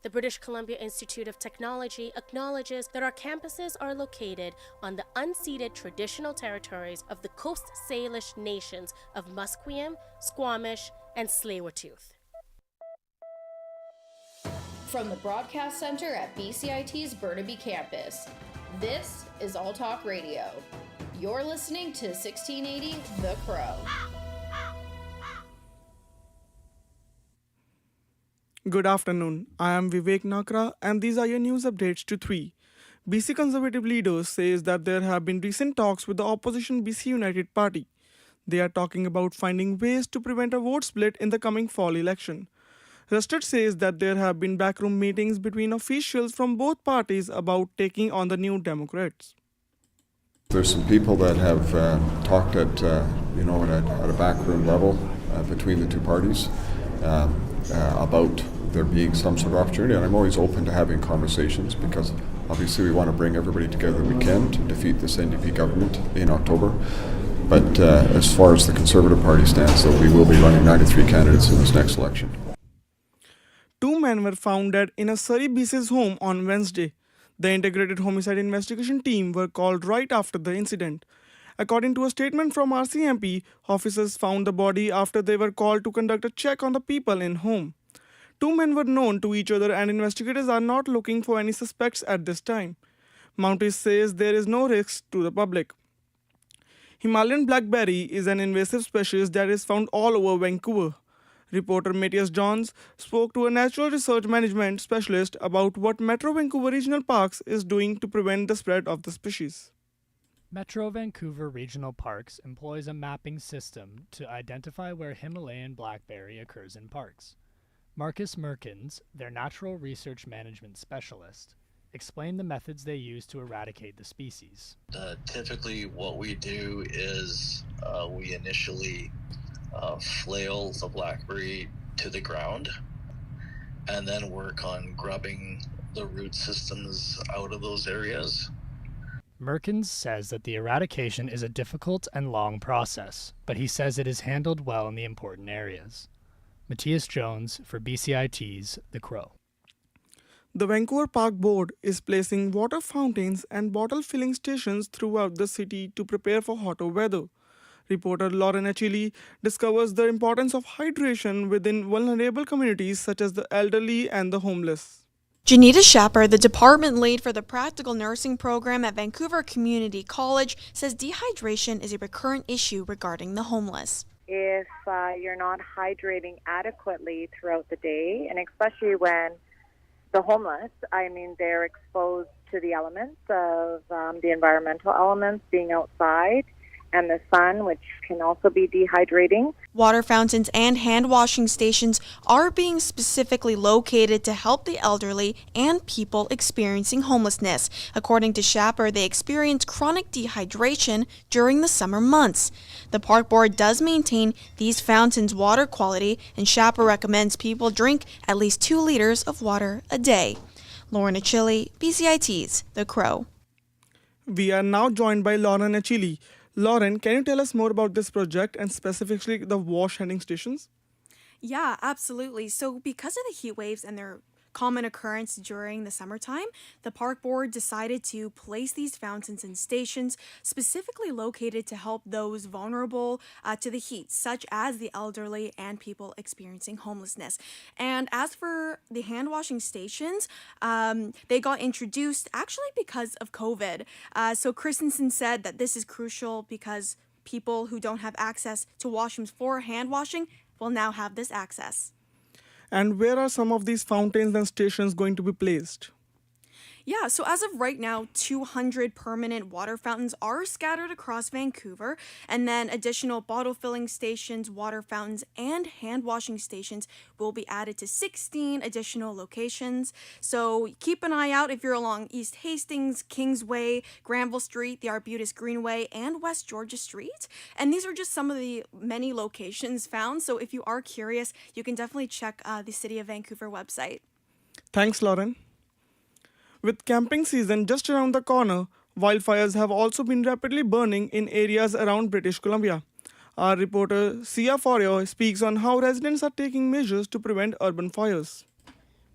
The British Columbia Institute of Technology acknowledges that our campuses are located on the unceded traditional territories of the Coast Salish nations of Musqueam, Squamish, and Tsleil-Waututh. From the Broadcast Center at BCIT's Burnaby Campus, this is All Talk Radio. You're listening to 1680 The Crow. Good afternoon. I am Vivek Nakra and these are your news updates to 3. BC Conservative leaders says that there have been recent talks with the opposition BC United Party. They are talking about finding ways to prevent a vote split in the coming fall election. Rusted says that there have been backroom meetings between officials from both parties about taking on the New Democrats. There's some people that have talked at a backroom level between the two parties about there being some sort of opportunity, and I'm always open to having conversations because obviously we want to bring everybody together we can to defeat this NDP government in October. But as far as the Conservative Party stands, though, we will be running 93 candidates in this next election. 2 men were found dead in a Surrey, BC's home on Wednesday. The Integrated Homicide Investigation team were called right after the incident. According to a statement from RCMP, officers found the body after they were called to conduct a check on the people in home. 2 men were known to each other and investigators are not looking for any suspects at this time. Mounties says there is no risk to the public. Himalayan blackberry is an invasive species that is found all over Vancouver. Reporter Matthias Johns spoke to a natural research management specialist about what Metro Vancouver Regional Parks is doing to prevent the spread of the species. Metro Vancouver Regional Parks employs a mapping system to identify where Himalayan blackberry occurs in parks. Marcus Merkins, their natural research management specialist, explained the methods they use to eradicate the species. Typically what we do is we initially flail the blackberry to the ground and then work on grubbing the root systems out of those areas. Merkins says that the eradication is a difficult and long process, but he says it is handled well in the important areas. Matthias Jones for BCIT's The Crow. The Vancouver Park Board is placing water fountains and bottle filling stations throughout the city to prepare for hotter weather. Reporter Lauren Achille discovers the importance of hydration within vulnerable communities such as the elderly and the homeless. Janita Schapper, the department lead for the practical nursing program at Vancouver Community College, says dehydration is a recurrent issue regarding the homeless. If you're not hydrating adequately throughout the day, and especially when the homeless, they're exposed to the elements of the environmental elements, being outside, and the sun, which can also be dehydrating. Water fountains and hand washing stations are being specifically located to help the elderly and people experiencing homelessness. According to Schapper, they experience chronic dehydration during the summer months. The park board does maintain these fountains' water quality, and Schapper recommends people drink at least 2 liters of water a day. Lauren Achille, BCIT's The Crow. We are now joined by Lauren Achille. Lauren, can you tell us more about this project and specifically the wash handing stations? Yeah, absolutely. So because of the heat waves and their common occurrence during the summertime, the park board decided to place these fountains and stations specifically located to help those vulnerable to the heat, such as the elderly and people experiencing homelessness. And as for the hand washing stations, they got introduced actually because of COVID. So Christensen said that this is crucial because people who don't have access to washrooms for hand washing will now have this access. And where are some of these fountains and stations going to be placed? Yeah, so as of right now, 200 permanent water fountains are scattered across Vancouver, and then additional bottle filling stations, water fountains, and hand washing stations will be added to 16 additional locations. So keep an eye out if you're along East Hastings, Kingsway, Granville Street, the Arbutus Greenway, and West Georgia Street. And these are just some of the many locations found, so if you are curious, you can definitely check the City of Vancouver website. Thanks, Lauren. With camping season just around the corner, wildfires have also been rapidly burning in areas around British Columbia. Our reporter Sia Forio speaks on how residents are taking measures to prevent urban fires.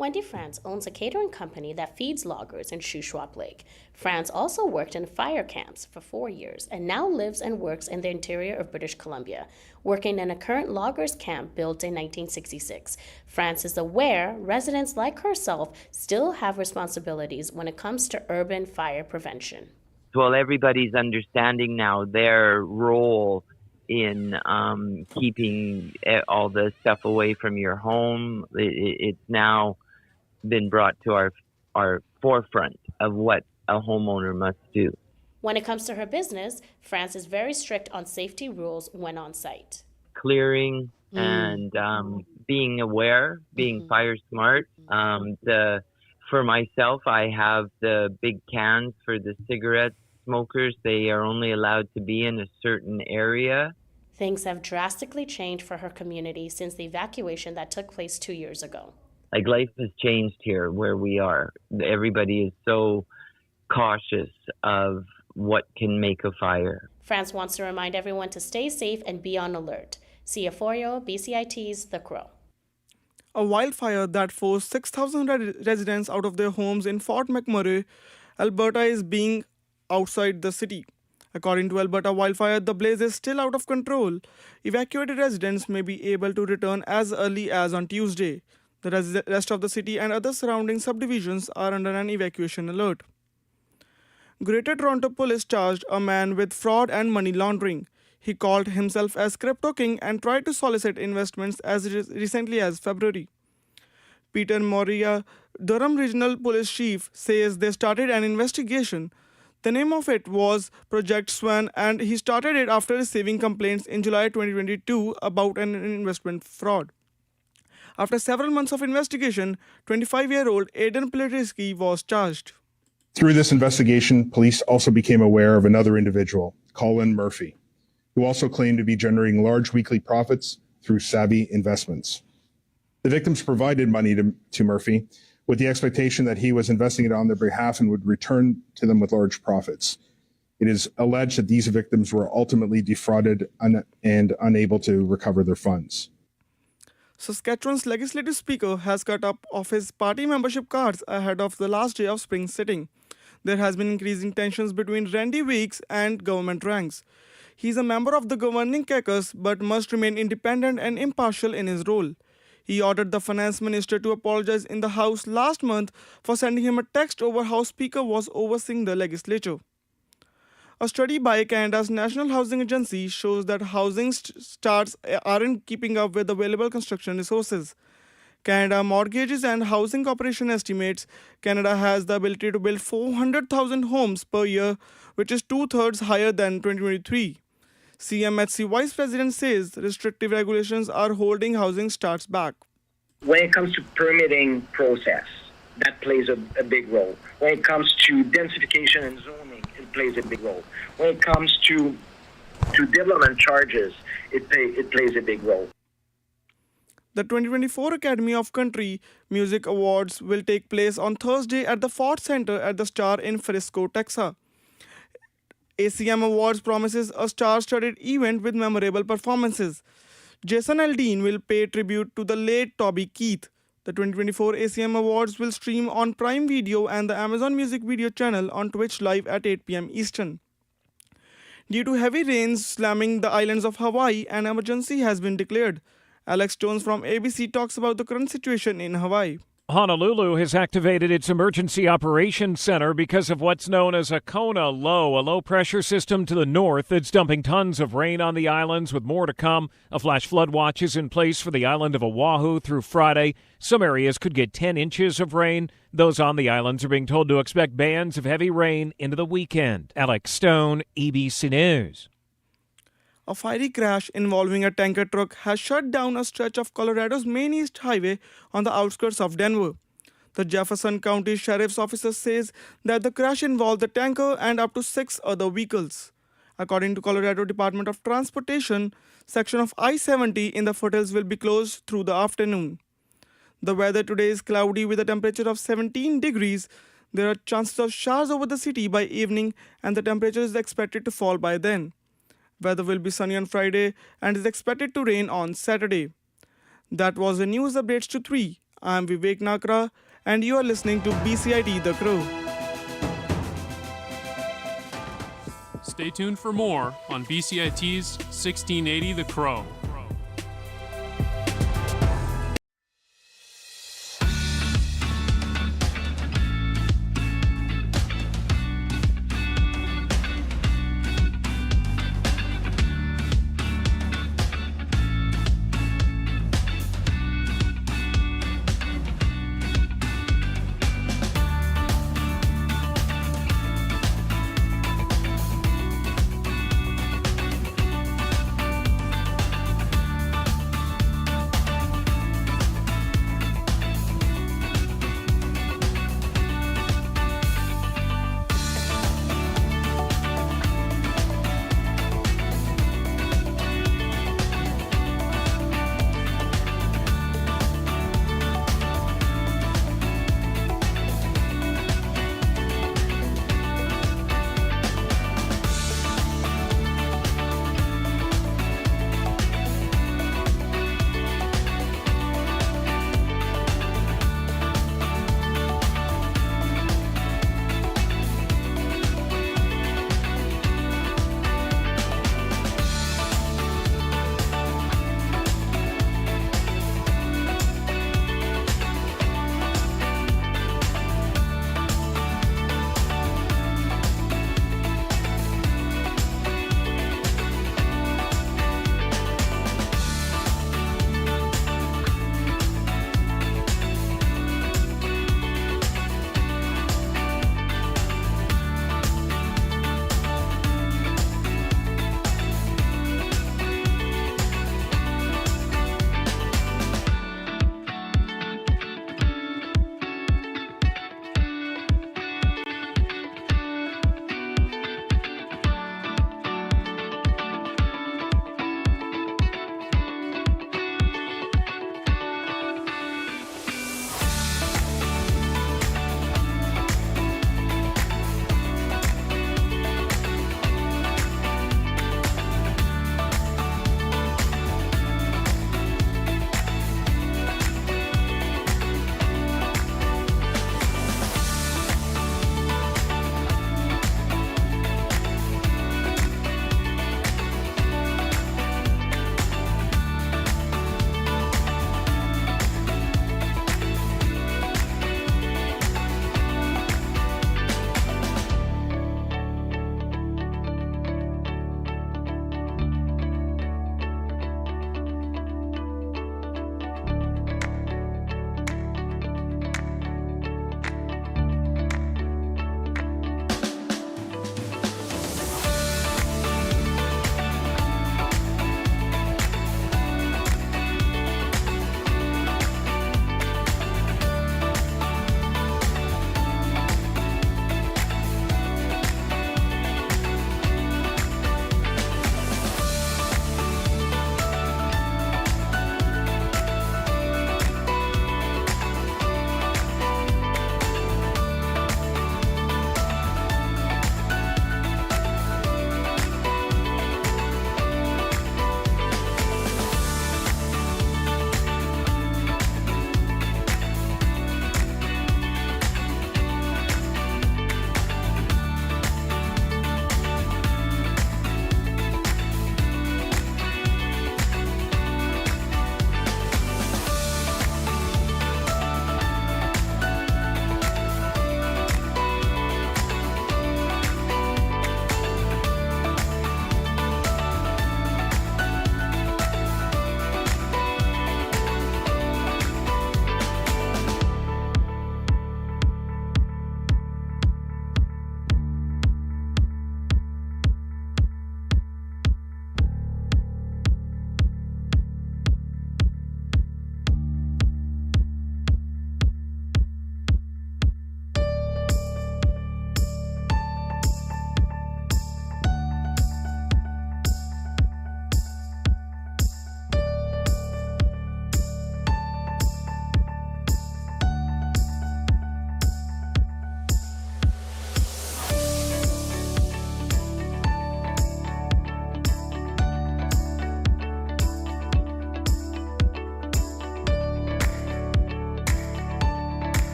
Wendy France owns a catering company that feeds loggers in Shuswap Lake. France also worked in fire camps for 4 years and now lives and works in the interior of British Columbia, working in a current loggers camp built in 1966. France is aware residents like herself still have responsibilities when it comes to urban fire prevention. Well, everybody's understanding now their role in keeping all the stuff away from your home. It's now been brought to our forefront of what a homeowner must do. When it comes to her business, France is very strict on safety rules when on site. Clearing and being aware, being fire smart. For myself, I have the big cans for the cigarette smokers. They are only allowed to be in a certain area. Things have drastically changed for her community since the evacuation that took place 2 years ago. Like, life has changed here where we are. Everybody is so cautious of what can make a fire. France wants to remind everyone to stay safe and be on alert. Sia Forio, BCIT's The Crow. A wildfire that forced 6,000 residents out of their homes in Fort McMurray, Alberta, is being outside the city. According to Alberta Wildfire, the blaze is still out of control. Evacuated residents may be able to return as early as on Tuesday. The rest of the city and other surrounding subdivisions are under an evacuation alert. Greater Toronto Police charged a man with fraud and money laundering. He called himself as Crypto King and tried to solicit investments as recently as February. Peter Moria, Durham Regional Police Chief, says they started an investigation. The name of it was Project Swan, and he started it after receiving complaints in July 2022 about an investment fraud. After several months of investigation, 25-year-old Aidan Pletinsky was charged. Through this investigation, police also became aware of another individual, Colin Murphy, who also claimed to be generating large weekly profits through savvy investments. The victims provided money to Murphy with the expectation that he was investing it on their behalf and would return to them with large profits. It is alleged that these victims were ultimately defrauded and unable to recover their funds. Saskatchewan's legislative speaker has cut off his party membership cards ahead of the last day of spring sitting. There has been increasing tensions between Randy Weeks and government ranks. He is a member of the governing caucus but must remain independent and impartial in his role. He ordered the finance minister to apologize in the House last month for sending him a text over how Speaker was overseeing the legislature. A study by Canada's National Housing Agency shows that housing starts aren't keeping up with available construction resources. Canada Mortgages and Housing Corporation estimates Canada has the ability to build 400,000 homes per year, which is 2/3 higher than 2023. CMHC Vice President says restrictive regulations are holding housing starts back. When it comes to permitting process, that plays a big role. When it comes to densification and zoning, it plays a big role. When it comes to development charges, it plays a big role. The 2024 Academy of Country Music Awards will take place on Thursday at the Ford Center at the Star in Frisco, Texas. ACM Awards promises a star-studded event with memorable performances. Jason Aldean will pay tribute to the late Toby Keith. The 2024 ACM Awards will stream on Prime Video and the Amazon Music Video channel on Twitch Live at 8 p.m. Eastern. Due to heavy rains slamming the islands of Hawaii, an emergency has been declared. Alex Jones from ABC talks about the current situation in Hawaii. Honolulu has activated its Emergency Operations Center because of what's known as a Kona low, a low-pressure system to the north that's dumping tons of rain on the islands with more to come. A flash flood watch is in place for the island of Oahu through Friday. Some areas could get 10 inches of rain. Those on the islands are being told to expect bands of heavy rain into the weekend. Alex Stone, ABC News. A fiery crash involving a tanker truck has shut down a stretch of Colorado's main east highway on the outskirts of Denver. The Jefferson County Sheriff's Office says that the crash involved the tanker and up to 6 other vehicles. According to Colorado Department of Transportation, section of I-70 in the foothills will be closed through the afternoon. The weather today is cloudy with a temperature of 17 degrees. There are chances of showers over the city by evening and the temperature is expected to fall by then. Weather will be sunny on Friday and is expected to rain on Saturday. That was the news updates to 3. I'm Vivek Nakra, and you are listening to BCIT The Crow. Stay tuned for more on BCIT's 1680 The Crow.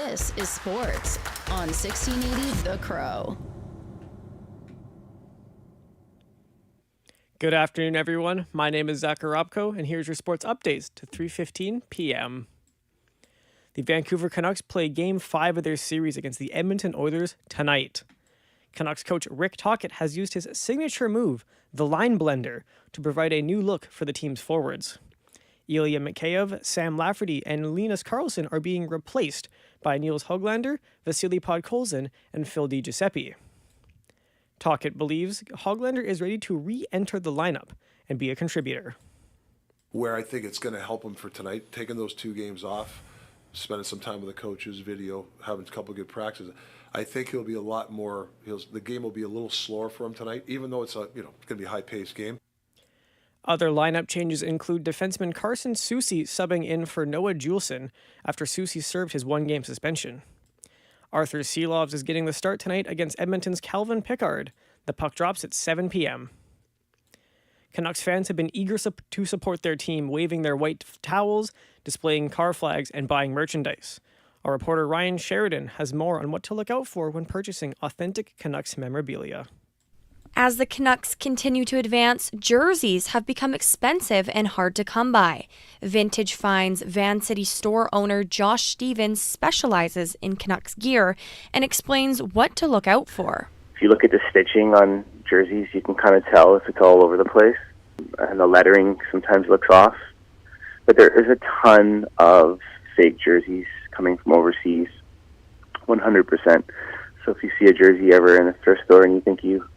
This is sports on 1680 The Crow. Good afternoon, everyone. My name is Zach Arabko, and here's your sports updates to 3:15 p.m. The Vancouver Canucks play Game 5 of their series against the Edmonton Oilers tonight. Canucks coach Rick Tocchet has used his signature move, the line blender, to provide a new look for the team's forwards. Ilya Mikheyev, Sam Lafferty, and Linus Karlsson are being replaced by Niels Höglander, Vasily Podkolzin, and Phil DiGiuseppe. Tocchet believes Höglander is ready to re-enter the lineup and be a contributor. Where I think it's going to help him for tonight, taking those 2 games off, spending some time with the coaches, video, having a couple good practices, I think he'll be a lot more. The game will be a little slower for him tonight, even though it's going to be a high-paced game. Other lineup changes include defenseman Carson Soucy subbing in for Noah Juleson after Soucy served his 1-game suspension. Arthur Seelovs is getting the start tonight against Edmonton's Calvin Pickard. The puck drops at 7 p.m. Canucks fans have been eager to support their team, waving their white towels, displaying car flags, and buying merchandise. Our reporter Ryan Sheridan has more on what to look out for when purchasing authentic Canucks memorabilia. As the Canucks continue to advance, jerseys have become expensive and hard to come by. Vintage Finds Van City store owner Josh Stevens specializes in Canucks gear and explains what to look out for. If you look at the stitching on jerseys, you can kind of tell if it's all over the place, and the lettering sometimes looks off. But there is a ton of fake jerseys coming from overseas, 100%. So if you see a jersey ever in a thrift store and you think you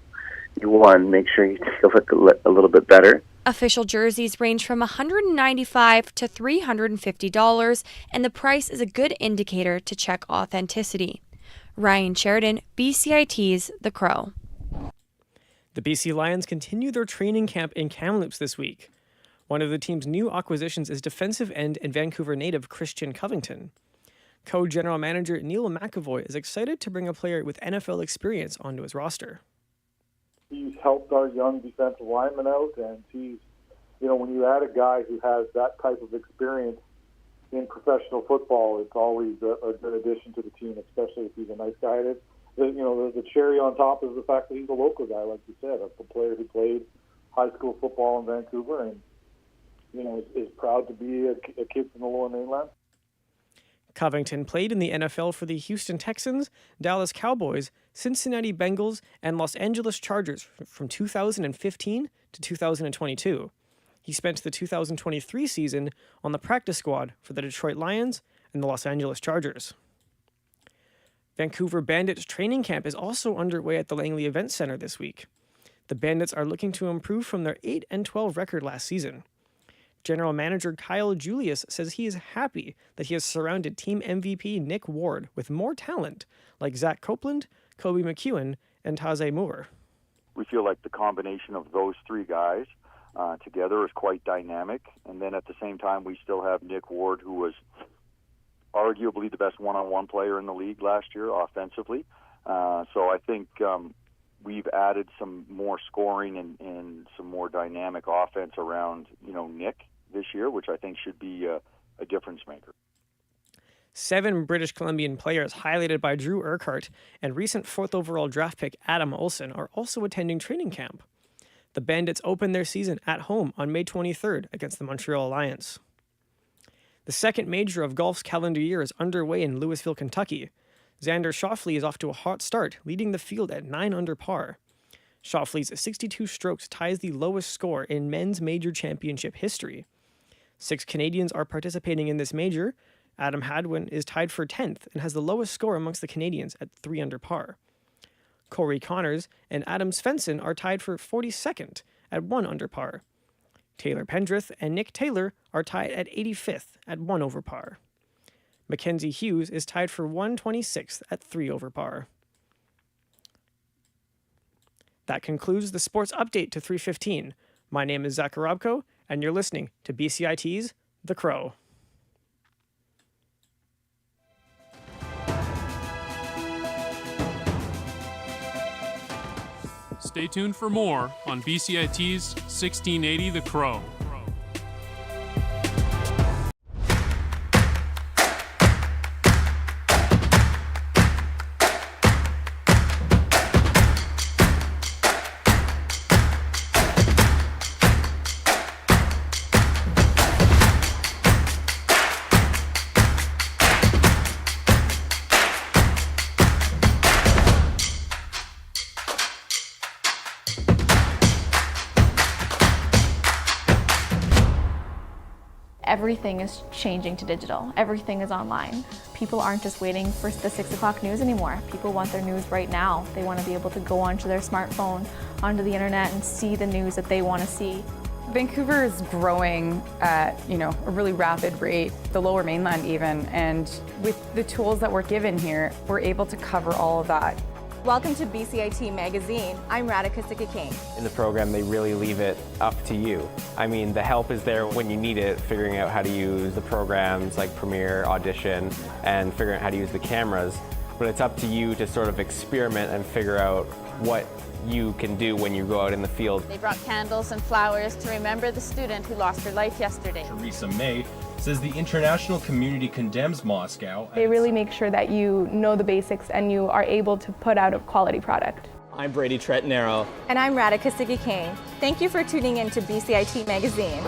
won, make sure you take a look a little bit better. Official jerseys range from $195 to $350, and the price is a good indicator to check authenticity. Ryan Sheridan, BCIT's The Crow. The BC Lions continue their training camp in Kamloops this week. One of the team's new acquisitions is defensive end and Vancouver native Christian Covington. Co-general manager Neil McAvoy is excited to bring a player with NFL experience onto his roster. He's helped our young defensive linemen out, and he's, when you add a guy who has that type of experience in professional football, it's always a good addition to the team, especially if he's a nice guy. The cherry on top is the fact that he's a local guy, like you said, a player who played high school football in Vancouver and, is proud to be a kid from the Lower Mainland. Covington played in the NFL for the Houston Texans, Dallas Cowboys, Cincinnati Bengals, and Los Angeles Chargers from 2015 to 2022. He spent the 2023 season on the practice squad for the Detroit Lions and the Los Angeles Chargers. Vancouver Bandits training camp is also underway at the Langley Event Center this week. The Bandits are looking to improve from their 8-12 record last season. General Manager Kyle Julius says he is happy that he has surrounded Team MVP Nick Ward with more talent like Zach Copeland, Kobe McEwen, and Taze Moore. We feel like the combination of those 3 guys together is quite dynamic. And then at the same time, we still have Nick Ward, who was arguably the best one-on-one player in the league last year offensively. So I think we've added some more scoring and some more dynamic offense around, Nick this year, which I think should be a difference maker. 7 British Columbian players highlighted by Drew Urquhart and recent 4th overall draft pick Adam Olsen are also attending training camp. The Bandits open their season at home on May 23rd against the Montreal Alliance. The second major of golf's calendar year is underway in Louisville, Kentucky. Xander Schauffele is off to a hot start, leading the field at 9 under par. Schauffele's 62 strokes ties the lowest score in men's major championship history. 6 Canadians are participating in this major. Adam Hadwin is tied for 10th and has the lowest score amongst the Canadians at 3 under par. Corey Connors and Adam Svensson are tied for 42nd at 1 under par. Taylor Pendrith and Nick Taylor are tied at 85th at 1 over par. Mackenzie Hughes is tied for 126th at 3 over par. That concludes the sports update to 3:15. My name is Zach Arabko, and you're listening to BCIT's The Crow. Stay tuned for more on BCIT's 1680 The Crow. everything is changing to digital. Everything is online. People aren't just waiting for the 6 o'clock news anymore. People want their news right now. They want to be able to go onto their smartphone, onto the internet, and see the news that they want to see. Vancouver is growing at, a really rapid rate, the Lower Mainland even, and with the tools that we're given here, we're able to cover all of that. Welcome to BCIT Magazine. I'm Radhika Sikka-King. In the program, they really leave it up to you. I mean, the help is there when you need it, figuring out how to use the programs like Premiere, Audition, and figuring out how to use the cameras. But it's up to you to sort of experiment and figure out what you can do when you go out in the field. They brought candles and flowers to remember the student who lost her life yesterday. Theresa May says the international community condemns Moscow. They really make sure that you know the basics and you are able to put out a quality product. I'm Brady Tretnero. And I'm Radhika Sikka-King. Thank you for tuning in to BCIT Magazine.